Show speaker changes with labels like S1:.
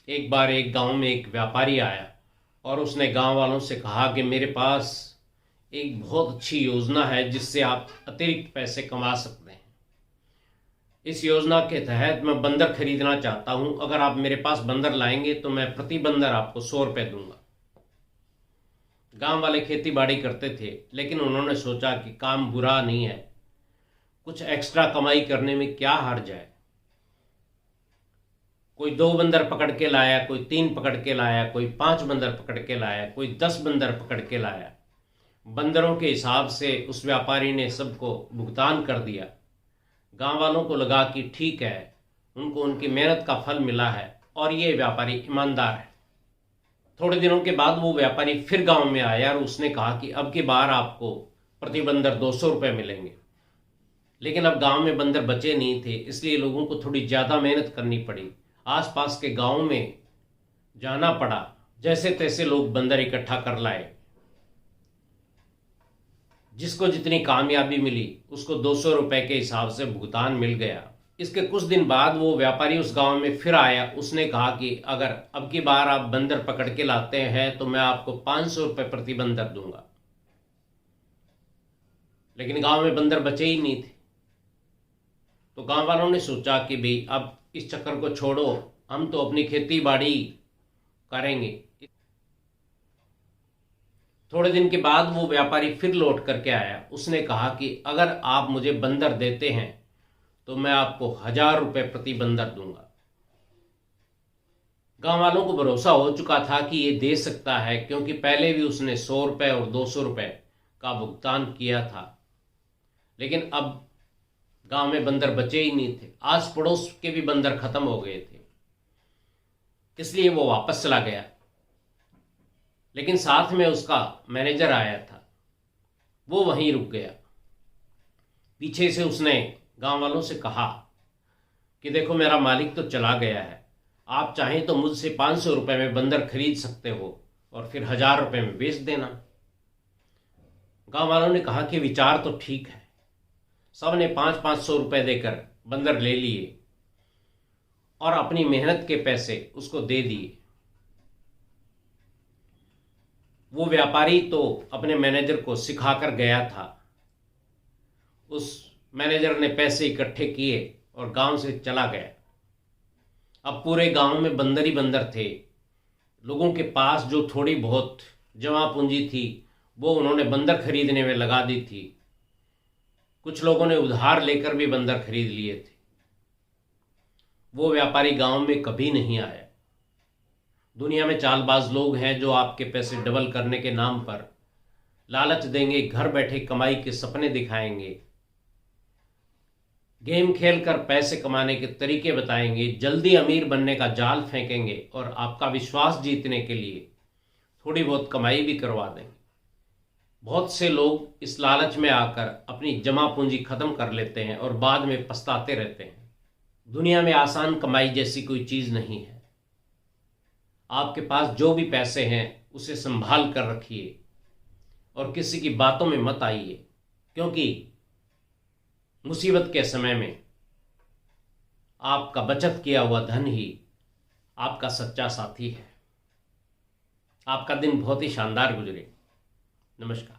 S1: एक बार एक गांव में एक व्यापारी आया और उसने गांव वालों से कहा कि मेरे पास एक बहुत अच्छी योजना है जिससे आप अतिरिक्त पैसे कमा सकते हैं। इस योजना के तहत मैं बंदर खरीदना चाहता हूं। अगर आप मेरे पास बंदर लाएंगे तो मैं प्रति बंदर आपको 100 रुपये दूंगा। गांव वाले खेती बाड़ी करते थे, लेकिन उन्होंने सोचा कि काम बुरा नहीं है, कुछ एक्स्ट्रा कमाई करने में क्या हर्ज है। कोई 2 बंदर पकड़ के लाया, कोई 3 पकड़ के लाया, कोई 5 बंदर पकड़ के लाया, कोई 10 बंदर पकड़ के लाया। बंदरों के हिसाब से उस व्यापारी ने सबको भुगतान कर दिया। गांव वालों को लगा कि ठीक है, उनको उनकी मेहनत का फल मिला है और ये व्यापारी ईमानदार है। थोड़े दिनों के बाद वो व्यापारी फिर गांव में आया और उसने कहा कि अब की बार आपको प्रति बंदर 200 रुपये मिलेंगे। लेकिन अब गांव में बंदर बचे नहीं थे, इसलिए लोगों को थोड़ी ज़्यादा मेहनत करनी पड़ी। आसपास के गांव में जाना पड़ा, जैसे तैसे लोग बंदर इकट्ठा कर लाए। जिसको जितनी कामयाबी मिली उसको 200 रुपये के हिसाब से भुगतान मिल गया। इसके कुछ दिन बाद वो व्यापारी उस गांव में फिर आया। उसने कहा कि अगर अब की बार आप बंदर पकड़ के लाते हैं तो मैं आपको 500 रुपये प्रति बंदर दूंगा। लेकिन गांव में बंदर बचे ही नहीं थे। तो गांव वालों ने सोचा कि भाई अब इस चक्कर को छोड़ो, हम तो अपनी खेती बाड़ी करेंगे। थोड़े दिन के बाद वो व्यापारी फिर लौट करके आया। उसने कहा कि अगर आप मुझे बंदर देते हैं तो मैं आपको 1000 रुपये प्रति बंदर दूंगा। गांव वालों को भरोसा हो चुका था कि ये दे सकता है, क्योंकि पहले भी उसने 100 रुपये और 200 रुपये का भुगतान किया था। लेकिन अब गांव में बंदर बचे ही नहीं थे, आस पड़ोस के भी बंदर खत्म हो गए थे। इसलिए वो वापस चला गया। लेकिन साथ में उसका मैनेजर आया था, वो वहीं रुक गया। पीछे से उसने गांव वालों से कहा कि देखो, मेरा मालिक तो चला गया है, आप चाहें तो मुझसे 500 रुपये में बंदर खरीद सकते हो और फिर 1000 रुपये में बेच देना। गांव वालों ने कहा कि विचार तो ठीक है। सब ने 500-500 रुपये देकर बंदर ले लिए और अपनी मेहनत के पैसे उसको दे दिए। वो व्यापारी तो अपने मैनेजर को सिखाकर गया था। उस मैनेजर ने पैसे इकट्ठे किए और गांव से चला गया। अब पूरे गांव में बंदर ही बंदर थे। लोगों के पास जो थोड़ी बहुत जमा पूंजी थी वो उन्होंने बंदर खरीदने में लगा दी थी। कुछ लोगों ने उधार लेकर भी बंदर खरीद लिए थे। वो व्यापारी गांव में कभी नहीं आया। दुनिया में चालबाज लोग हैं जो आपके पैसे डबल करने के नाम पर लालच देंगे, घर बैठे कमाई के सपने दिखाएंगे, गेम खेलकर पैसे कमाने के तरीके बताएंगे, जल्दी अमीर बनने का जाल फेंकेंगे और आपका विश्वास जीतने के लिए थोड़ी बहुत कमाई भी करवा देंगे। बहुत से लोग इस लालच में आकर अपनी जमा पूंजी खत्म कर लेते हैं और बाद में पछताते रहते हैं। दुनिया में आसान कमाई जैसी कोई चीज़ नहीं है। आपके पास जो भी पैसे हैं उसे संभाल कर रखिए और किसी की बातों में मत आइए, क्योंकि मुसीबत के समय में आपका बचत किया हुआ धन ही आपका सच्चा साथी है। आपका दिन बहुत ही शानदार गुजरे। नमस्कार।